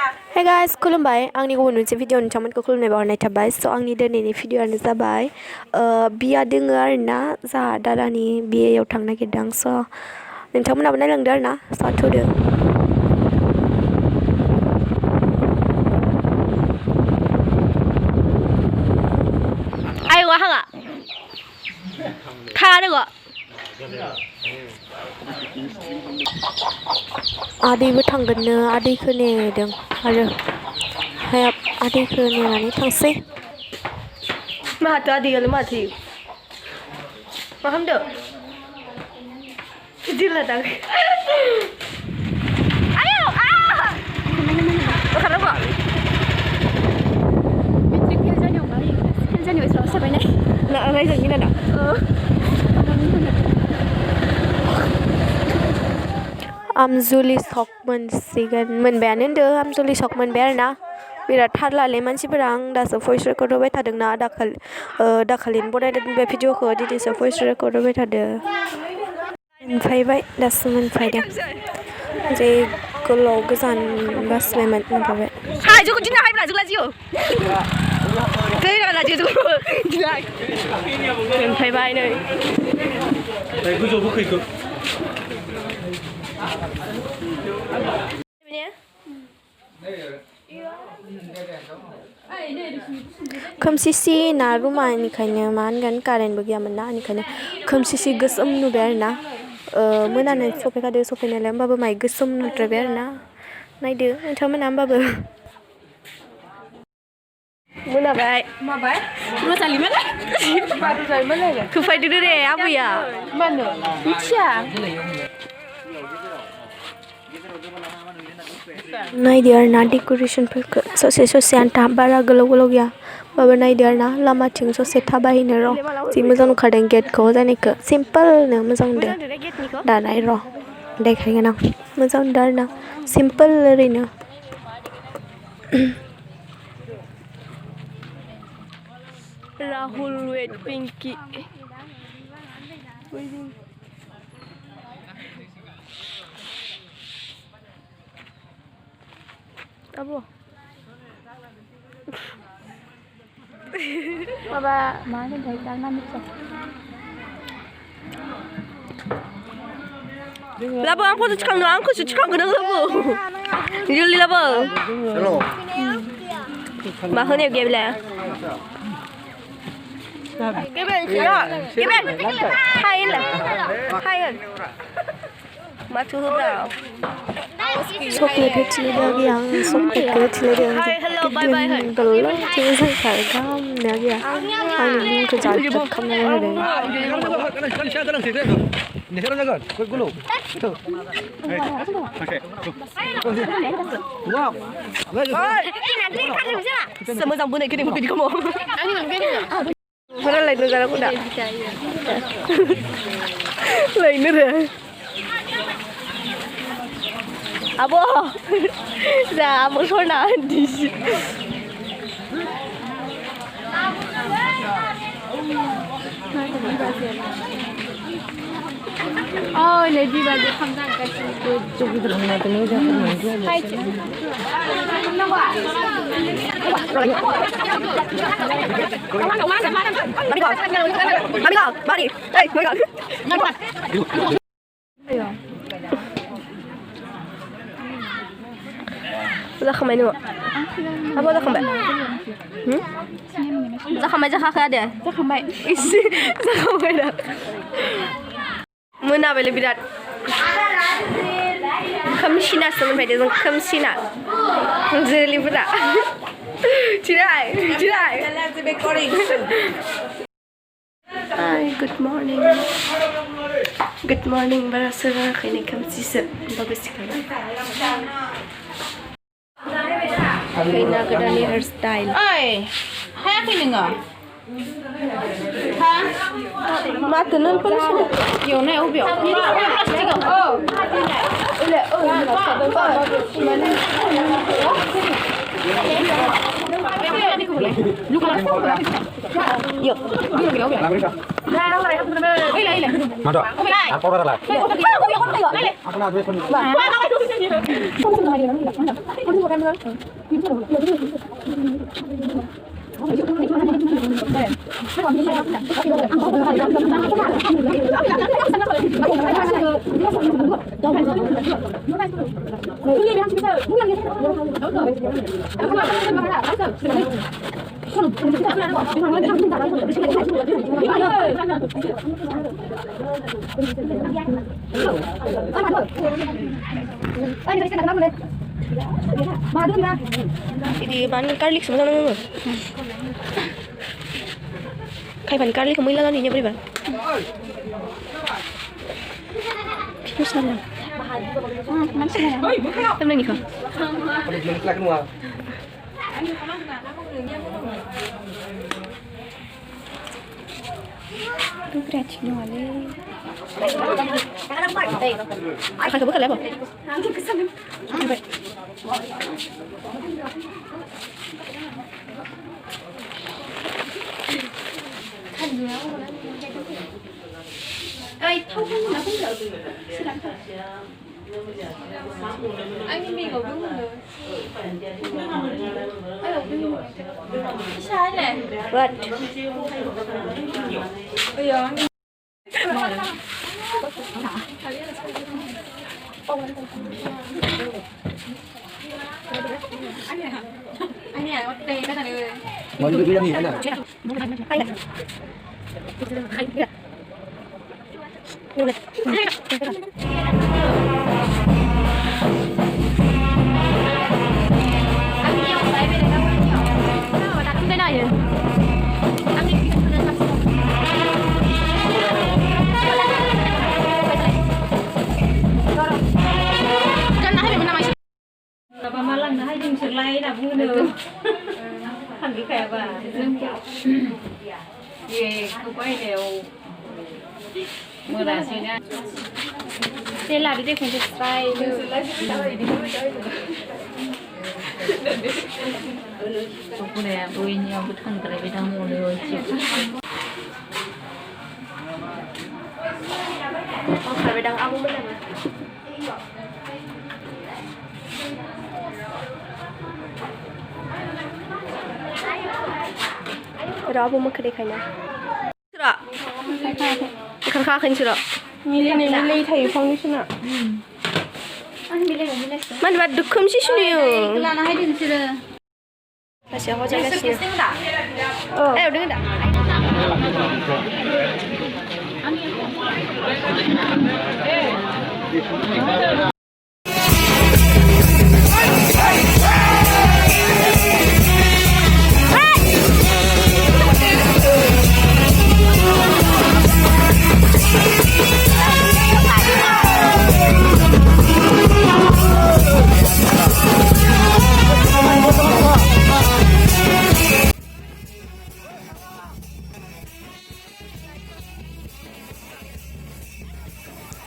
Hey guys, खुलुमबाय आंनि गुबुन मोनसे भिडिअ नोंथांमोनखौ खुलुमनाय बावहरनाय थाबाय स' आंनि दिनैनि भिडिअआनो जाबाय बिया दोङो आरोना जाहा दादानि बियायाव थांनो नागिरदों स' नोंथांमोनाबो नायलांदो आरोना साथ'दो आयौ हाङा थाङा आदैबो थांगोननो आदैखौ नेदों आरो हायाब आदैखौ नेनानै थांसै माथो आदैयालाय माथो मा खालामदों गिदिर लादां आयौ मा खालामो मेट्रिक फेल जानायाव एसेबां साबायनाय रायजायनि नादा आमजुलि सक मोनसिगोन मोनबायानो होनदो आमजुलि सक मोनबाय आरोना बिराद थारलालै मानसिफोरा आं दासो भइस रेकर्ड होबाय थादोंना दाखालिनो बनायदों बे भिडिअखौ दिनैसो भइस रेकर्ड होबाय थादों मोनफायबाय दासो मोनफायदों जे गोलाव गोजान बासिबायमोन मोनफायबाय जोंखौ दिना हायब्रा जों लाजियो मोनफायबाय नै गोजौ बोखैखौ खोमसिसि ना रुमा बेनिखायनो मा होनगोन कारेन्टबो गैयामोन ना बेनिखायनो खोमसिसि गोसोम नुबाय आरोना मोनानो सफैखादो सफैनायालाय होमबाबो माय गोसोम नुद्रायबाय आरोना नायदो नोंथांमोना होमबाबो मोनाबाय माबाय रजालिमोन खोफायदो रे आबैया मानो मिथिया नायदो आरोना डेक'रेसनफोरखौ ससे ससे आन्था बारा गोलाव गोलाव गैया होमबाबो नायदो आरोना लामाथिं ससे थाबायहैनो र' जि मोजां नुखारदों गेटखौ जानायखौ सिम्पोलनो मोजां नुदों दानाय र' देखायगोन आं मोजां नुदों आरोना सिम्पोल ओरैनो राहुल वेट Pinky Apa? Baba, mana dari tangan itu? Labo, aku tu cakap dengan aku cakap dengan labo. Juli labo. Hello. Mahal ni dia bila? Keben, siapa? Keben. Hai lah. Hai kan. Matu dah. Chocolate lagi yang chocolate lagi yang kedin belum cuma saya kan lagi ya ini kerja kamu ada semua campur nak kirim ke kamu mana lain negara aku tak lain negara Abo, dah mau soalnya di sini. Oh, lady baju kamera kasih tu cukup terkenal tu ni dah pernah. Hai. Mari. Hey, mari. Ayo. Zakam ini apa? Apa zakam bay? Zakam bay zakak ada? Zakam bay. Isi zakam bay dah. Mana boleh berat? Kamsina sama bay dia, kamsina. Jadi berat. Cirai. Hi, good morning. Good morning, barasara. Kini kamsisa. Bagus sekali. Kena kedani hairstyle. Ay, hai apa ni ngah? Ha? Mata nun pun sih. Yo, ni ubi. Ni plastik. Oh. Ule, Yo, Mana? Apa orang lah? Apa nak duit pun? Di mana garlic semua nama. Kayak ban garlic kamu ilah ni beri ban. Susah lah. Temen ni kau. Tu kreatif ni wale. Akan kau bukan lepas. Ơi, thâu không nó không được. Xin lỗi. Anh đi ngồi đúng rồi. Sai nè. Vâng. Bây giờ anh nè, đây cái này. Mọi người biết gì thế nào? Malang na hiding sirlay na bunuh. Hanggi kaya ba? Ye, kupai deu. Mula sini. Sila di dek kunci stay. Aku dah buin yang bukan terlebih dahulu cik. Oh, terlebih dahulu aku benar. Ada apa mak kedai kena? Sudah. Ikan kan sudah. Milih thầy phong như thế nào? Man buat dukum sih sini. Kelana hiding sudah. Kasih aku jaga sini. Udah enggak?